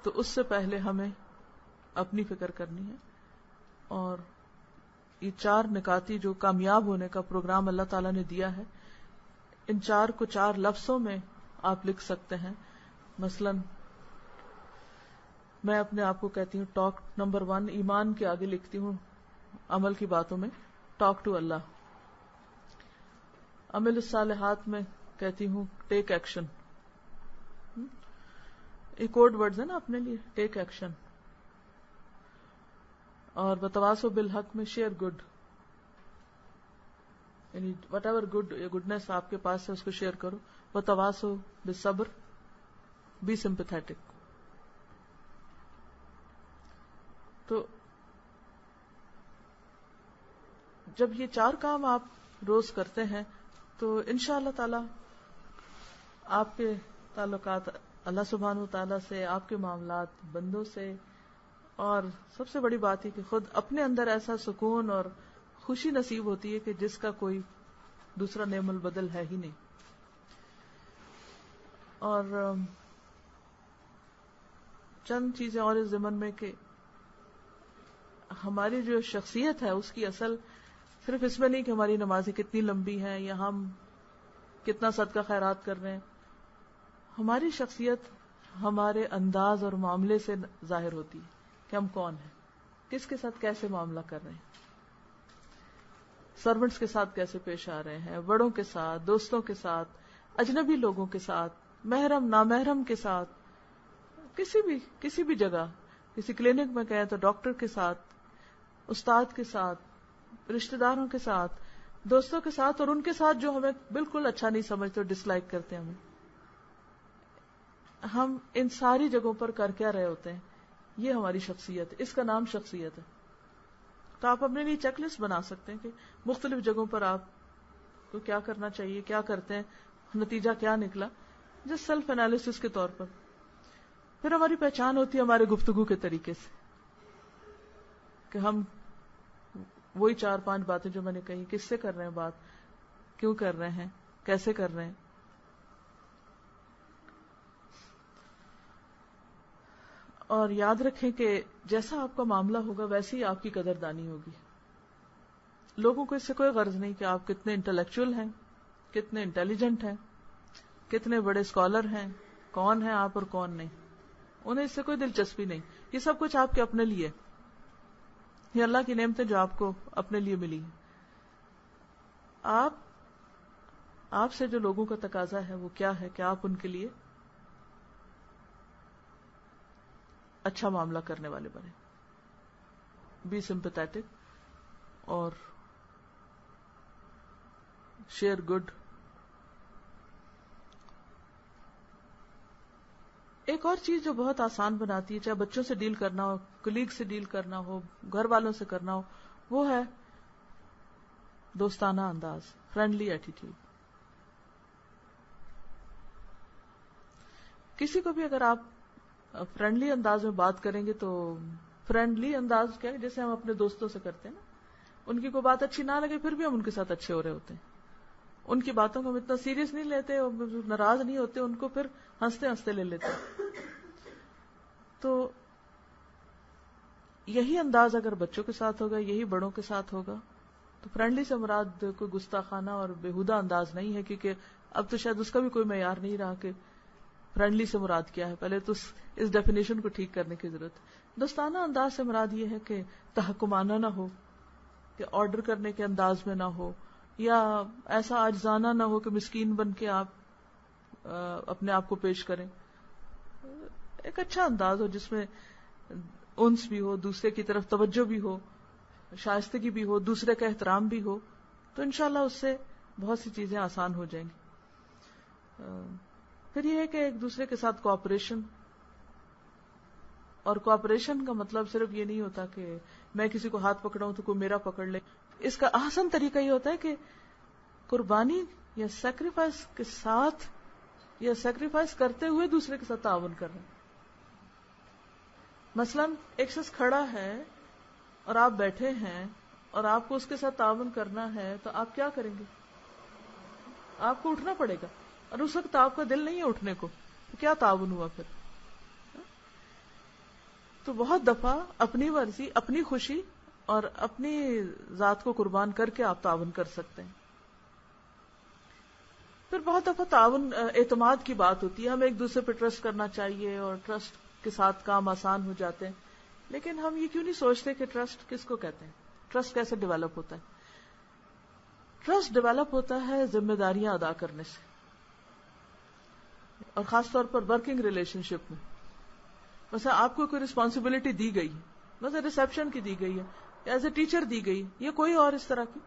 تو اس سے پہلے ہمیں اپنی فکر کرنی ہے. اور یہ 4 نکاتی جو کامیاب ہونے کا پروگرام اللہ تعالیٰ نے دیا ہے، ان 4 کو 4 لفظوں میں آپ لکھ سکتے ہیں. مثلا میں اپنے آپ کو کہتی ہوں ٹاک نمبر 1 ایمان کے آگے لکھتی ہوں عمل کی باتوں میں ٹاک ٹو اللہ. عمل الصالحات میں کہتی ہوں ٹیک ایکشن. یہ کوڈ ورڈز ہیں نا اپنے لیے، ٹیک ایکشن. اور وتواصوا بالحق میں شیئر گڈ، یعنی وٹ ایور گڈنس آپ کے پاس ہے اس کو شیئر کرو. وتواصوا بالصبر، بی سمپیتھیٹک. تو جب یہ 4 کام آپ روز کرتے ہیں تو انشاءاللہ تعالی آپ کے تعلقات اللہ سبحانہ وتعالی سے، آپ کے معاملات بندوں سے، اور سب سے بڑی بات ہے کہ خود اپنے اندر ایسا سکون اور خوشی نصیب ہوتی ہے کہ جس کا کوئی دوسرا نعم البدل ہے ہی نہیں. اور چند چیزیں اور اس ضمن میں کہ ہماری جو شخصیت ہے اس کی اصل صرف اس میں نہیں کہ ہماری نمازیں کتنی لمبی ہیں یا ہم کتنا صدقہ خیرات کر رہے ہیں. ہماری شخصیت ہمارے انداز اور معاملے سے ظاہر ہوتی ہے کہ ہم کون ہیں, کس کے ساتھ کیسے معاملہ کر رہے ہیں, سرونٹس کے ساتھ کیسے پیش آ رہے ہیں, بڑوں کے ساتھ, دوستوں کے ساتھ, اجنبی لوگوں کے ساتھ, محرم نامحرم کے ساتھ, کسی بھی جگہ, کسی کلینک میں گئے تو ڈاکٹر کے ساتھ, استاد کے ساتھ, رشتہ داروں کے ساتھ, دوستوں کے ساتھ, اور ان کے ساتھ جو ہمیں بالکل اچھا نہیں سمجھتے, ڈس لائک کرتے ہیں ہمیں. ہم ان ساری جگہوں پر کر کیا رہے ہوتے ہیں, یہ ہماری شخصیت ہے, اس کا نام شخصیت ہے. تو آپ اپنے لیے چیک لسٹ بنا سکتے ہیں کہ مختلف جگہوں پر آپ کو کیا کرنا چاہیے, کیا کرتے ہیں, نتیجہ کیا نکلا, جس سیلف انالیسس کے طور پر. پھر ہماری پہچان ہوتی ہے ہمارے گفتگو کے طریقے سے, کہ ہم وہی 4-5 باتیں جو میں نے کہی, کس سے کر رہے ہیں بات, کیوں کر رہے ہیں, کیسے کر رہے ہیں. اور یاد رکھیں کہ جیسا آپ کا معاملہ ہوگا ویسی ہی آپ کی قدردانی ہوگی. لوگوں کو اس سے کوئی غرض نہیں کہ آپ کتنے انٹلیکچوئل ہیں, کتنے انٹیلیجنٹ ہیں, کتنے بڑے اسکالر ہیں, کون ہیں آپ اور کون نہیں. انہیں اس سے کوئی دلچسپی نہیں. یہ سب کچھ آپ کے اپنے لیے, یہ اللہ کی نعمتیں جو آپ کو اپنے لیے ملی ہیں. آپ سے جو لوگوں کا تقاضا ہے وہ کیا ہے کہ آپ ان کے لیے اچھا معاملہ کرنے والے بنے, بی سمپیتھیٹک اور شیئر گڈ. ایک اور چیز جو بہت آسان بناتی ہے, چاہے بچوں سے ڈیل کرنا ہو, کلیگ سے ڈیل کرنا ہو, گھر والوں سے کرنا ہو, وہ ہے دوستانہ انداز, فرینڈلی ایٹیٹیوڈ. کسی کو بھی اگر آپ فرینڈلی انداز میں بات کریں گے تو فرینڈلی انداز کیا ہے, جیسے ہم اپنے دوستوں سے کرتے ہیں نا, ان کی کوئی بات اچھی نہ لگے پھر بھی ہم ان کے ساتھ اچھے ہو رہے ہوتے ہیں, ان کی باتوں کو ہم اتنا سیریس نہیں لیتے اور ناراض نہیں ہوتے, ان کو پھر ہنستے ہنستے لے لیتے. تو یہی انداز اگر بچوں کے ساتھ ہوگا, یہی بڑوں کے ساتھ ہوگا, تو فرینڈلی سے مراد کوئی گستاخانہ اور بیہودہ انداز نہیں ہے, کیونکہ اب تو شاید اس کا بھی کوئی معیار نہیں رہا کہ فرینڈلی سے مراد کیا ہے. پہلے تو اس ڈیفینیشن کو ٹھیک کرنے کی ضرورت ہے. دوستانہ انداز سے مراد یہ ہے کہ تحکمانہ نہ ہو, کہ آرڈر کرنے کے انداز میں نہ ہو, یا ایسا عاجزانہ نہ ہو کہ مسکین بن کے آپ اپنے آپ کو پیش کریں. ایک اچھا انداز ہو جس میں انس بھی ہو, دوسرے کی طرف توجہ بھی ہو, شائستگی بھی ہو, دوسرے کا احترام بھی ہو, تو انشاءاللہ اس سے بہت سی چیزیں آسان ہو جائیں گی. پھر یہ ہے کہ ایک دوسرے کے ساتھ کوآپریشن, اور کوآپریشن کا مطلب صرف یہ نہیں ہوتا کہ میں کسی کو ہاتھ پکڑاؤں تو کوئی میرا پکڑ لے. اس کا احسن طریقہ یہ ہوتا ہے کہ قربانی یا سیکریفائس کے ساتھ یا سیکریفائس کرتے ہوئے دوسرے کے ساتھ تعاون کرنا. مثلا ایک شخص کھڑا ہے اور آپ بیٹھے ہیں اور آپ کو اس کے ساتھ تعاون کرنا ہے, تو آپ کیا کریں گے؟ آپ کو اٹھنا پڑے گا, اور اس وقت آپ کا دل نہیں ہے اٹھنے کو, تو کیا تعاون ہوا پھر؟ تو بہت دفعہ اپنی مرضی, اپنی خوشی اور اپنی ذات کو قربان کر کے آپ تعاون کر سکتے ہیں. پھر بہت دفعہ تعاون اعتماد کی بات ہوتی ہے, ہمیں ایک دوسرے پہ ٹرسٹ کرنا چاہیے اور ٹرسٹ کے ساتھ کام آسان ہو جاتے ہیں. لیکن ہم یہ کیوں نہیں سوچتے کہ ٹرسٹ کس کو کہتے ہیں, ٹرسٹ کیسے ڈیولپ ہوتا ہے؟ ٹرسٹ ڈیولپ ہوتا ہے ذمہ داریاں ادا کرنے سے, اور خاص طور پر ورکنگ ریلیشن شپ میں. مثلا آپ کو کوئی رسپانسبلٹی دی گئی, مثلا ریسپشن کی دی گئی ہے, ایز اے ٹیچر دی گئی, یا کوئی اور اس طرح کی,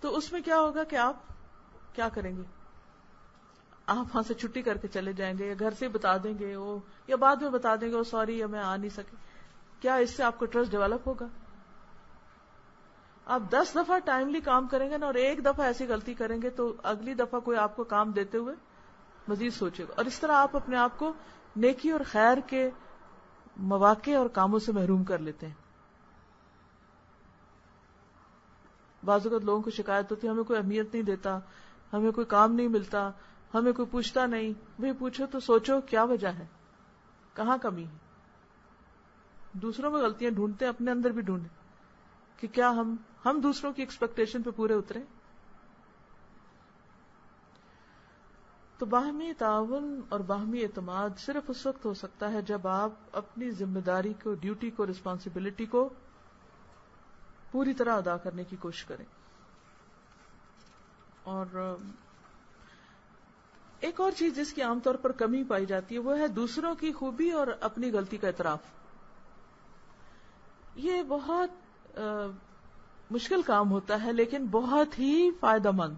تو اس میں کیا ہوگا کہ آپ کیا کریں گے؟ آپ وہاں سے چھٹی کر کے چلے جائیں گے, یا گھر سے بتا دیں گے, یا بعد میں بتا دیں گے سوری میں آ نہیں سکے. کیا اس سے آپ کو ٹرسٹ ڈیولپ ہوگا؟ آپ 10 دفعہ ٹائملی کام کریں گے نا, اور ایک دفعہ ایسی غلطی کریں گے تو اگلی دفعہ کوئی آپ کو کام دیتے ہوئے مزید سوچے گا, اور اس طرح آپ اپنے آپ کو نیکی اور خیر کے مواقع اور کاموں سے محروم کر لیتے ہیں. بعض اوقات لوگوں کو شکایت ہوتی ہے ہمیں کوئی اہمیت نہیں دیتا, ہمیں کوئی کام نہیں ملتا, ہمیں کوئی پوچھتا نہیں. بھئی پوچھو تو سوچو کیا وجہ ہے, کہاں کمی ہے. دوسروں میں غلطیاں ڈھونڈتے ہیں, اپنے اندر بھی ڈھونڈیں کہ کیا ہم دوسروں کی ایکسپیکٹیشن پہ پورے اتریں. تو باہمی تعاون اور باہمی اعتماد صرف اس وقت ہو سکتا ہے جب آپ اپنی ذمہ داری کو، ڈیوٹی کو، رسپانسبلٹی کو پوری طرح ادا کرنے کی کوشش کریں. اور ایک اور چیز جس کی عام طور پر کمی پائی جاتی ہے وہ ہے دوسروں کی خوبی اور اپنی غلطی کا اعتراف. یہ بہت مشکل کام ہوتا ہے لیکن بہت ہی فائدہ مند.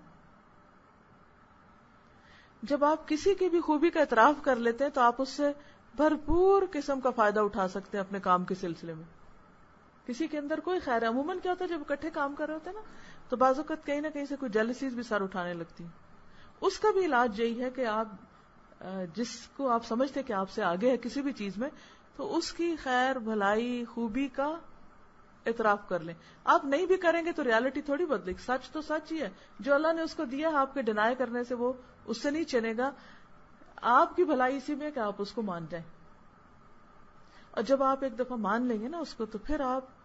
جب آپ کسی کی بھی خوبی کا اعتراف کر لیتے ہیں تو آپ اس سے بھرپور قسم کا فائدہ اٹھا سکتے ہیں اپنے کام کے سلسلے میں. کسی کے اندر کوئی خیر ہے، عموماً کیا ہوتا ہے جب اکٹھے کام کر رہے ہوتے ہیں نا تو بعض اوقات کہیں نہ کہیں سے کوئی جیلسیز بھی سر اٹھانے لگتی ہیں. اس کا بھی علاج یہی ہے کہ آپ جس کو آپ سمجھتے کہ آپ سے آگے ہے کسی بھی چیز میں، تو اس کی خیر بھلائی خوبی کا اعتراف کر لیں. آپ نہیں بھی کریں گے تو ریالٹی تھوڑی بدلے گی. سچ تو سچ ہی ہے، جو اللہ نے اس کو دیا آپ کے ڈینائی کرنے سے وہ اس سے نہیں چنے گا. آپ کی بھلائی اسی میں کہ آپ اس کو مان جائیں. اور جب آپ ایک دفعہ مان لیں گے نا اس کو تو پھر آپ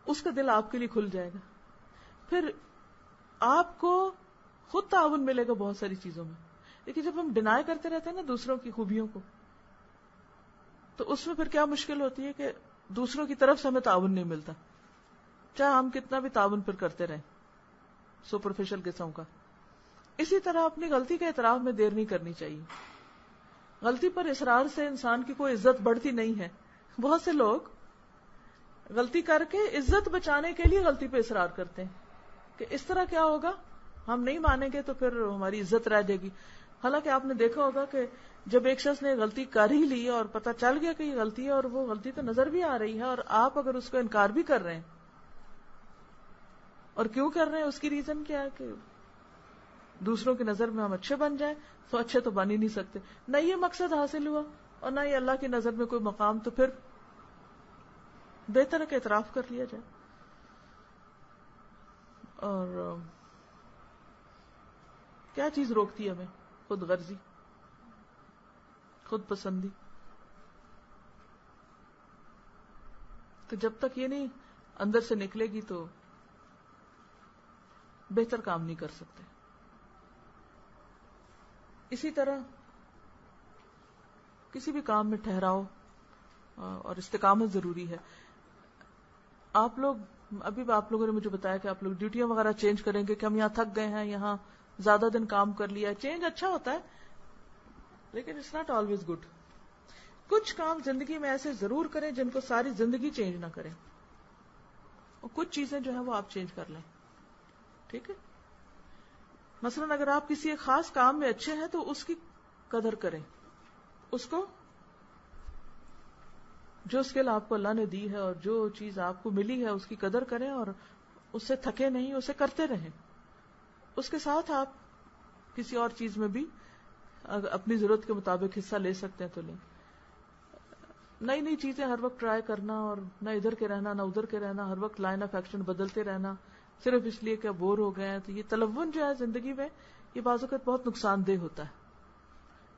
اس کا دل آپ کے لیے کھل جائے گا. پھر آپ کو خود تعاون ملے گا بہت ساری چیزوں میں. لیکن جب ہم ڈینائی کرتے رہتے ہیں نا دوسروں کی خوبیوں کو تو اس میں پھر کیا مشکل ہوتی ہے کہ دوسروں کی طرف سے ہمیں تعاون نہیں ملتا، چاہے ہم کتنا بھی تعاون پھر کرتے رہیں سپرفیشل قسم کا. اسی طرح اپنی غلطی کے اعتراف میں دیر نہیں کرنی چاہیے. غلطی پر اصرار سے انسان کی کوئی عزت بڑھتی نہیں ہے. بہت سے لوگ غلطی کر کے عزت بچانے کے لیے غلطی پہ اصرار کرتے ہیں کہ اس طرح کیا ہوگا، ہم نہیں مانیں گے تو پھر ہماری عزت رہ جائے گی. حالانکہ آپ نے دیکھا ہوگا کہ جب ایک شخص نے غلطی کر ہی لی اور پتہ چل گیا کہ یہ غلطی ہے اور وہ غلطی تو نظر بھی آ رہی ہے اور آپ اگر اس کو انکار بھی کر رہے ہیں، اور کیوں کر رہے ہیں اس کی ریزن کیا ہے کہ دوسروں کی نظر میں ہم اچھے بن جائیں، تو اچھے تو بن ہی نہیں سکتے. نہ یہ مقصد حاصل ہوا اور نہ یہ اللہ کی نظر میں کوئی مقام، تو پھر بہتر ہے کہ اعتراف کر لیا جائے. اور کیا چیز روکتی ہے ہمیں؟ خود غرضی، خود پسندی. تو جب تک یہ نہیں اندر سے نکلے گی تو بہتر کام نہیں کر سکتے. اسی طرح کسی بھی کام میں ٹھہراؤ اور استقامت ضروری ہے. آپ لوگوں نے مجھے بتایا کہ آپ لوگ ڈیوٹیاں وغیرہ چینج کریں گے کہ ہم یہاں تھک گئے ہیں، یہاں زیادہ دن کام کر لیا ہے. چینج اچھا ہوتا ہے لیکن اٹس ناٹ آلویز گڈ. کچھ کام زندگی میں ایسے ضرور کریں جن کو ساری زندگی چینج نہ کریں، اور کچھ چیزیں جو ہیں وہ آپ چینج کر لیں. ٹھیک ہے؟ مثلا اگر آپ کسی ایک خاص کام میں اچھے ہیں تو اس کی قدر کریں، اس کو جو اسکل آپ کو اللہ نے دی ہے اور جو چیز آپ کو ملی ہے اس کی قدر کریں اور اس سے تھکے نہیں، اسے کرتے رہیں. اس کے ساتھ آپ کسی اور چیز میں بھی اپنی ضرورت کے مطابق حصہ لے سکتے ہیں تو لیں. نئی نئی چیزیں ہر وقت ٹرائی کرنا اور نہ ادھر کے رہنا نہ ادھر کے رہنا، ہر وقت لائن آف ایکشن بدلتے رہنا صرف اس لیے کہ بور ہو گئے ہیں، تو یہ تلون جو ہے زندگی میں یہ بعض اوقات بہت نقصان دہ ہوتا ہے.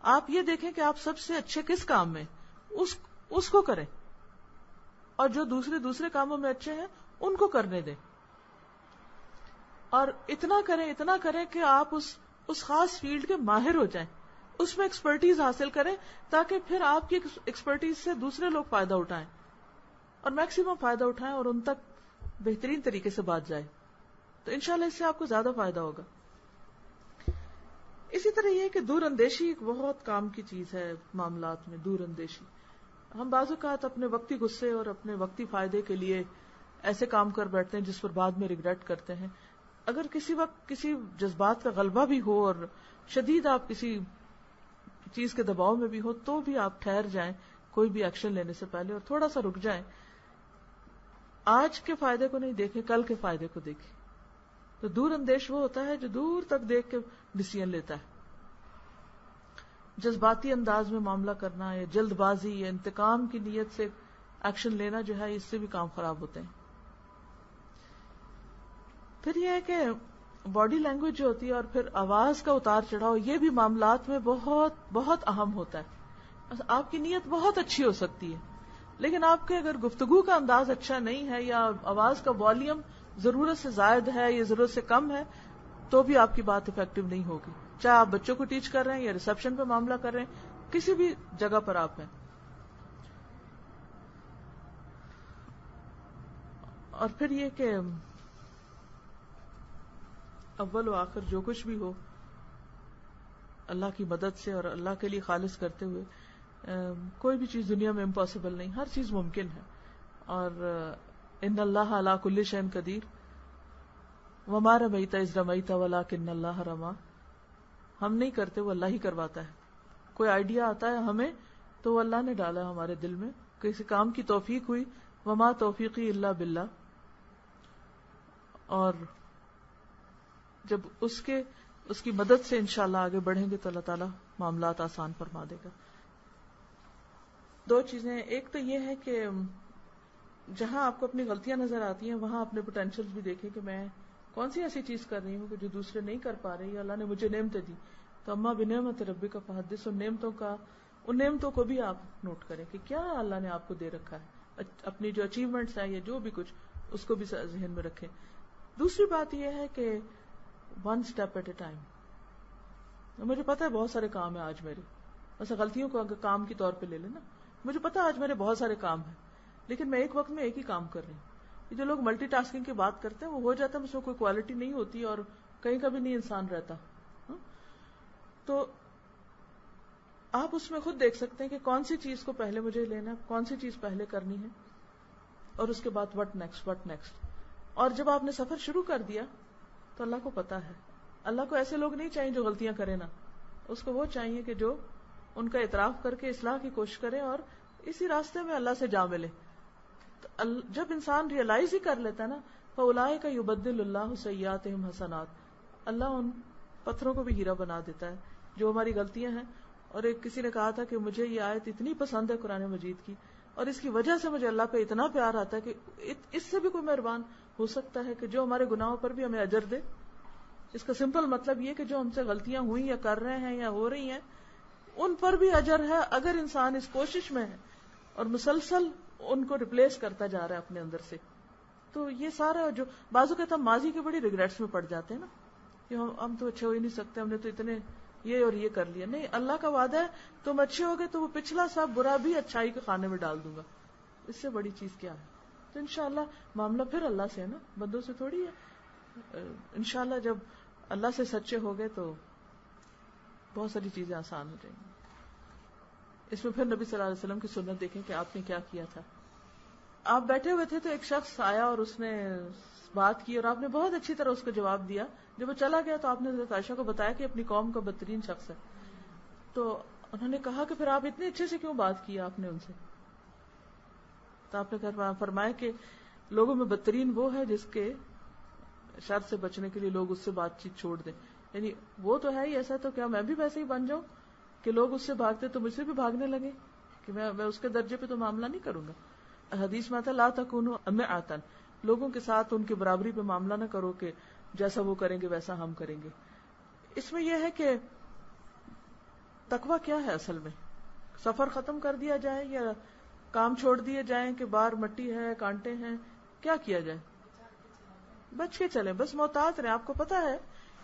آپ یہ دیکھیں کہ آپ سب سے اچھے کس کام میں اس کو کریں، اور جو دوسرے کاموں میں اچھے ہیں ان کو کرنے دیں. اور اتنا کریں کہ آپ اس خاص فیلڈ کے ماہر ہو جائیں، اس میں ایکسپرٹیز حاصل کریں تاکہ پھر آپ کی ایکسپرٹیز سے دوسرے لوگ فائدہ اٹھائیں اور میکسیمم فائدہ اٹھائیں اور ان تک بہترین طریقے سے بات جائے. تو انشاءاللہ اس سے آپ کو زیادہ فائدہ ہوگا. اسی طرح یہ ہے کہ دور اندیشی ایک بہت کام کی چیز ہے معاملات میں. دور اندیشی، ہم بعض اوقات اپنے وقتی غصے اور اپنے وقتی فائدے کے لیے ایسے کام کر بیٹھتے ہیں جس پر بعد میں ریگریٹ کرتے ہیں. اگر کسی وقت کسی جذبات کا غلبہ بھی ہو اور شدید آپ کسی چیز کے دباؤ میں بھی ہو تو بھی آپ ٹھہر جائیں کوئی بھی ایکشن لینے سے پہلے اور تھوڑا سا رک جائیں. آج کے فائدے کو نہیں دیکھیں، کل کے فائدے کو دیکھیں. تو دور اندیش وہ ہوتا ہے جو دور تک دیکھ کے ڈیسیژن لیتا ہے. جذباتی انداز میں معاملہ کرنا یا جلد بازی یا انتقام کی نیت سے ایکشن لینا جو ہے اس سے بھی کام خراب ہوتے ہیں. پھر یہ ہے کہ باڈی لینگویج جو ہوتی ہے اور پھر آواز کا اتار چڑھاؤ، یہ بھی معاملات میں بہت بہت اہم ہوتا ہے. آپ کی نیت بہت اچھی ہو سکتی ہے لیکن آپ کے اگر گفتگو کا انداز اچھا نہیں ہے یا آواز کا والیوم ضرورت سے زائد ہے یا ضرورت سے کم ہے تو بھی آپ کی بات افیکٹو نہیں ہوگی، چاہے آپ بچوں کو ٹیچ کر رہے ہیں یا ریسپشن پہ معاملہ کر رہے ہیں، کسی بھی جگہ پر آپ ہیں. اور پھر یہ کہ اول و آخر جو کچھ بھی ہو اللہ کی مدد سے اور اللہ کے لیے خالص کرتے ہوئے، کوئی بھی چیز دنیا میں امپاسبل نہیں، ہر چیز ممکن ہے. اور ان اللہ علی کل شیء قدیر وما رمیت اذ رمیت ولکن اللہ رمی. ہم نہیں کرتے، وہ اللہ ہی کرواتا ہے. کوئی آئیڈیا آتا ہے ہمیں تو وہ اللہ نے ڈالا ہمارے دل میں، کسی کام کی توفیق ہوئی، وما توفیقی الا باللہ. اور جب اس کی مدد سے انشاءاللہ آگے بڑھیں گے تو اللہ تعالیٰ معاملات آسان فرما دے گا. دو چیزیں، ایک تو یہ ہے کہ جہاں آپ کو اپنی غلطیاں نظر آتی ہیں وہاں اپنے پوٹینشیل بھی دیکھیں کہ میں کون سی ایسی چیز کر رہی ہوں کہ جو دوسرے نہیں کر پا رہے، یا اللہ نے مجھے نعمتیں دی تو اما بنعمت ربک فحدث. ان نعمتوں کو بھی آپ نوٹ کریں کہ کیا اللہ نے آپ کو دے رکھا ہے، اپنی جو اچیومنٹس ہیں یا جو بھی کچھ، اس کو بھی ذہن میں رکھیں. دوسری بات یہ ہے کہ one step at a time. مجھے پتا ہے بہت سارے کام ہیں آج میرے، ایسا غلطیوں کو اگر کام کے طور پہ لے لینا، مجھے پتا آج میرے بہت سارے کام ہیں لیکن میں ایک وقت میں ایک ہی کام کر رہی ہوں. یہ جو لوگ ملٹی ٹاسکنگ کی بات کرتے ہیں وہ ہو جاتا ہے، اس میں کوئی کوالٹی نہیں ہوتی اور کہیں کا بھی نہیں انسان رہتا. تو آپ اس میں خود دیکھ سکتے ہیں کہ کون سی چیز کو پہلے مجھے لینا، کون سی چیز پہلے کرنی ہے، اور اس کے بعد وٹ نیکسٹ. اور جب آپ نے سفر شروع کر دیا تو اللہ کو پتا ہے. اللہ کو ایسے لوگ نہیں چاہیے جو غلطیاں کریں نا، اس کو وہ چاہیے کہ جو ان کا اعتراف کر کے اصلاح کی کوشش کرے اور اسی راستے میں اللہ سے جا ملے. تو جب انسان ریئلائز ہی کر لیتا ہے نا، فَأُولَٰئِكَ يُبَدِّلُ اللَّهُ سَيِّئَاتِهِمْ حَسَنَاتٍ، اللہ ان پتھروں کو بھی ہیرا بنا دیتا ہے جو ہماری غلطیاں ہیں. اور ایک کسی نے کہا تھا کہ مجھے یہ آیت اتنی پسند ہے قرآن مجید کی، اور اس کی وجہ سے مجھے اللہ پہ اتنا پیار آتا ہے کہ اس سے بھی کوئی مہربان ہو سکتا ہے کہ جو ہمارے گناہوں پر بھی ہمیں اجر دے. اس کا سمپل مطلب یہ کہ جو ہم سے غلطیاں ہوئی یا کر رہے ہیں یا ہو رہی ہیں ان پر بھی اجر ہے اگر انسان اس کوشش میں ہے اور مسلسل ان کو ریپلیس کرتا جا رہا ہے اپنے اندر سے. تو یہ سارا جو بعض اوقات ہم ماضی کے بڑی ریگریٹس میں پڑ جاتے ہیں نا کہ ہم تو اچھے ہو ہی نہیں سکتے، ہم نے تو اتنے یہ اور یہ کر لیا. نہیں، اللہ کا وعدہ ہے تم اچھے ہوگے تو وہ پچھلا سب برا بھی اچھائی کے خانے میں ڈال دوں گا. اس سے بڑی چیز کیا ہے؟ تو انشاءاللہ معاملہ پھر اللہ سے ہے نا، بندوں سے تھوڑی ہے. انشاءاللہ جب اللہ سے سچے ہو گئے تو بہت ساری چیزیں آسان ہو جائیں گی. اس میں پھر نبی صلی اللہ علیہ وسلم کی سنت دیکھیں کہ آپ نے کیا کیا تھا. آپ بیٹھے ہوئے تھے تو ایک شخص آیا اور اس نے بات کی اور آپ نے بہت اچھی طرح اس کو جواب دیا. جب وہ چلا گیا تو آپ نے حضرت عائشہ کو بتایا کہ اپنی قوم کا بدترین شخص ہے. تو انہوں نے کہا کہ پھر آپ اتنے اچھے سے کیوں بات کی آپ نے ان سے؟ تو آپ نے فرمایا کہ لوگوں میں بدترین وہ ہے جس کے شر سے بچنے کے لیے لوگ اس سے بات چیت چھوڑ دیں. یعنی وہ تو ہے ہی ایسا، تو کیا میں بھی ویسے ہی بن جاؤں کہ لوگ اس سے بھاگتے تو مجھ سے بھی بھاگنے لگے کہ میں اس کے درجے پہ تو معاملہ نہیں کروں گا. حدیث میں آتا لا تکونوا امعاً، لوگوں کے ساتھ ان کی برابری پہ معاملہ نہ کرو کہ جیسا وہ کریں گے ویسا ہم کریں گے. اس میں یہ ہے کہ تقویٰ کیا ہے اصل میں؟ سفر ختم کر دیا جائے یا کام چھوڑ دیے جائیں کہ باہر مٹی ہے کانٹے ہیں، کیا کیا جائے؟ بچ کے چلیں، بس محتاط رہیں. آپ کو پتا ہے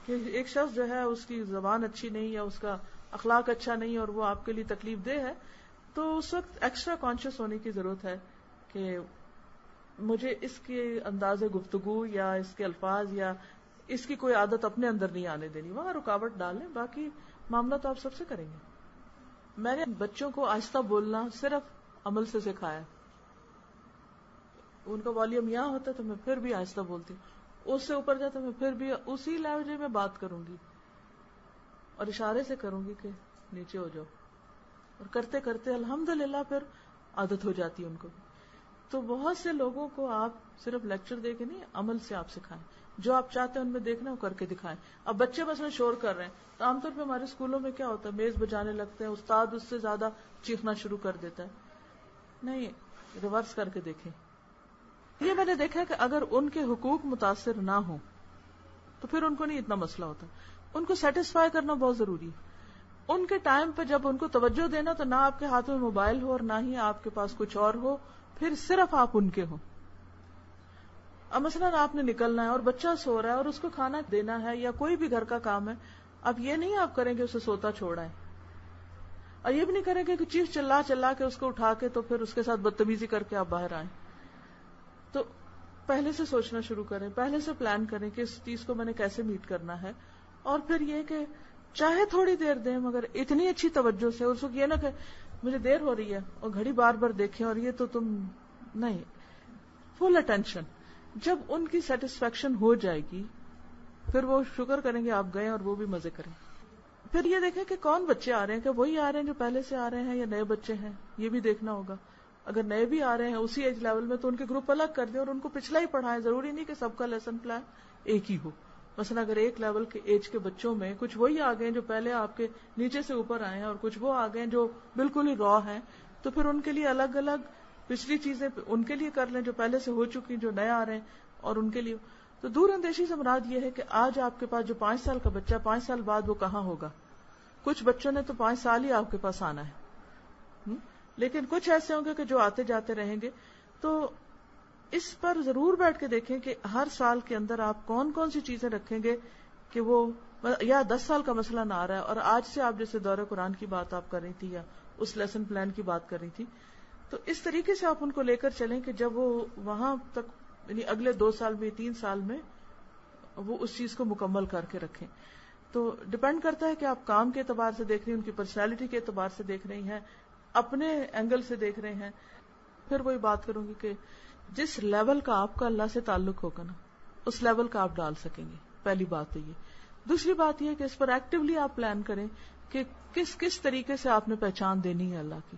کہ ایک شخص جو ہے اس کی زبان اچھی نہیں یا اس کا اخلاق اچھا نہیں اور وہ آپ کے لیے تکلیف دہ ہے، تو اس وقت ایکسٹرا کانشیس ہونے کی ضرورت ہے کہ مجھے اس کے انداز گفتگو یا اس کے الفاظ یا اس کی کوئی عادت اپنے اندر نہیں آنے دینی. وہاں رکاوٹ ڈال لیں، باقی معاملہ تو آپ سب سے کریں گے. میں نے بچوں کو آہستہ بولنا صرف عمل سے سکھایا. ان کا والیوم یہاں ہوتا ہے تو میں پھر بھی آہستہ بولتی ہوں، اس سے اوپر جاتا میں پھر بھی اسی لہجے میں بات کروں گی اور اشارے سے کروں گی کہ نیچے ہو جاؤ. اور کرتے کرتے الحمدللہ پھر عادت ہو جاتی ہے ان کو. تو بہت سے لوگوں کو آپ صرف لیکچر دے کے نہیں، عمل سے آپ سکھائیں. جو آپ چاہتے ہیں ان میں دیکھنا وہ کر کے دکھائیں. اب بچے مثلا شور کر رہے ہیں تو عام طور پہ ہمارے اسکولوں میں کیا ہوتا ہے، میز بجانے لگتے ہیں، استاد اس سے زیادہ چیخنا شروع کر دیتا ہے. نہیں، ریورس کر کے دیکھیں. یہ میں نے دیکھا کہ اگر ان کے حقوق متاثر نہ ہوں تو پھر ان کو نہیں اتنا مسئلہ ہوتا. ان کو سیٹسفائی کرنا بہت ضروری ہے. ان کے ٹائم پہ جب ان کو توجہ دینا تو نہ آپ کے ہاتھ میں موبائل ہو اور نہ ہی آپ کے پاس کچھ اور ہو، پھر صرف آپ ان کے ہوں. اب مثلاً آپ نے نکلنا ہے اور بچہ سو رہا ہے اور اس کو کھانا دینا ہے یا کوئی بھی گھر کا کام ہے، اب یہ نہیں آپ کریں گے اسے سوتا چھوڑائیں، اور یہ بھی نہیں کریں گے کہ چیخ چلا چلا کے اس کو اٹھا کے تو پھر اس کے ساتھ بدتمیزی کر کے آپ باہر آئیں. تو پہلے سے سوچنا شروع کریں، پہلے سے پلان کریں کہ اس چیز کو میں نے کیسے میٹ کرنا ہے. اور پھر یہ کہ چاہے تھوڑی دیر دیں مگر اتنی اچھی توجہ سے، اس وقت یہ نہ کہ مجھے دیر ہو رہی ہے اور گھڑی بار بار دیکھیں اور یہ تو تم نہیں، فل اٹینشن. جب ان کی سیٹسفیکشن ہو جائے گی پھر وہ شکر کریں گے آپ گئے اور وہ بھی مزے کریں. پھر یہ دیکھیں کہ کون بچے آ رہے ہیں، کہ وہی آ رہے ہیں جو پہلے سے آ رہے ہیں یا نئے بچے ہیں، یہ بھی دیکھنا ہوگا. اگر نئے بھی آ رہے ہیں اسی ایج لیول میں تو ان کے گروپ الگ کر دیں اور ان کو پچھلا ہی پڑھائیں. ضروری نہیں کہ سب کا لیسن پلان ایک ہی ہو. مثلا اگر ایک لیول کے ایج کے بچوں میں کچھ وہی آ گئے جو پہلے آپ کے نیچے سے اوپر آئے ہیں اور کچھ وہ آ گئے جو بالکل ہی را ہیں، تو پھر ان کے لیے الگ الگ پچھلی چیزیں ان کے لیے کر لیں جو پہلے سے ہو چکی، جو نئے آ رہے ہیں اور ان کے لیے. تو دور اندیشی سے مراد یہ ہے کہ آج آپ کے پاس جو 5 سال کا بچہ 5 سال بعد وہ کہاں ہوگا. کچھ بچوں نے تو 5 سال ہی آپ کے پاس آنا ہے، لیکن کچھ ایسے ہوں گے کہ جو آتے جاتے رہیں گے. تو اس پر ضرور بیٹھ کے دیکھیں کہ ہر سال کے اندر آپ کون کون سی چیزیں رکھیں گے کہ وہ یا 10 سال کا مسئلہ نہ آ رہا ہے. اور آج سے آپ جیسے دورہ قرآن کی بات آپ کر رہی تھی یا اس لیسن پلان کی بات کر رہی تھی، تو اس طریقے سے آپ ان کو لے کر چلیں کہ جب وہ وہاں تک یعنی اگلے 2 سال میں 3 سال میں وہ اس چیز کو مکمل کر کے رکھیں. تو ڈپینڈ کرتا ہے کہ آپ کام کے اعتبار سے دیکھ رہی ہیں، ان کی پرسنالٹی کے اعتبار سے دیکھ رہی ہیں، اپنے اینگل سے دیکھ رہے ہیں. پھر وہی بات کروں گی کہ جس لیول کا آپ کا اللہ سے تعلق ہوگا نا اس لیول کا آپ ڈال سکیں گے. پہلی بات تو یہ. دوسری بات یہ کہ اس پر ایکٹیولی آپ پلان کریں کہ کس طریقے سے آپ نے پہچان دینی ہے اللہ کی.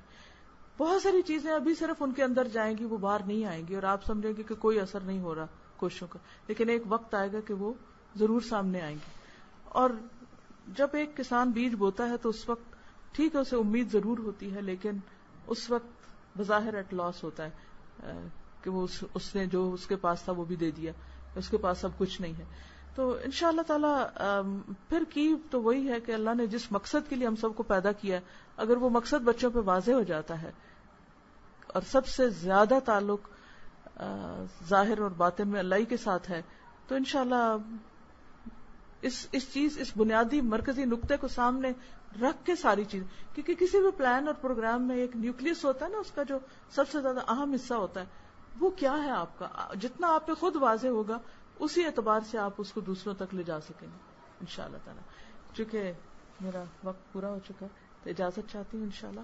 بہت ساری چیزیں ابھی صرف ان کے اندر جائیں گی، وہ باہر نہیں آئیں گی اور آپ سمجھیں گے کہ کوئی اثر نہیں ہو رہا کوششوں کا، لیکن ایک وقت آئے گا کہ وہ ضرور سامنے آئیں گی. اور جب ایک کسان بیج بوتا ہے تو اس وقت ٹھیک ہے اسے امید ضرور ہوتی ہے، لیکن اس وقت بظاہر ایٹ لاس ہوتا ہے کہ وہ اس نے جو اس کے پاس تھا وہ بھی دے دیا، اس کے پاس اب کچھ نہیں ہے. تو انشاءاللہ تعالی پھر کی تو وہی ہے کہ اللہ نے جس مقصد کے لیے ہم سب کو پیدا کیا ہے، اگر وہ مقصد بچوں پہ واضح ہو جاتا ہے اور سب سے زیادہ تعلق ظاہر اور باطن میں اللہ ہی کے ساتھ ہے، تو انشاءاللہ اس بنیادی مرکزی نقطے کو سامنے رکھ کے ساری چیز، کیونکہ کسی بھی پلان اور پروگرام میں ایک نیوکلیس ہوتا ہے نا، اس کا جو سب سے زیادہ اہم حصہ ہوتا ہے وہ کیا ہے آپ کا، جتنا آپ پہ خود واضح ہوگا اسی اعتبار سے آپ اس کو دوسروں تک لے جا سکیں گے انشاءاللہ تعالی. چونکہ میرا وقت پورا ہو چکا ہے تو اجازت چاہتی ہوں انشاءاللہ.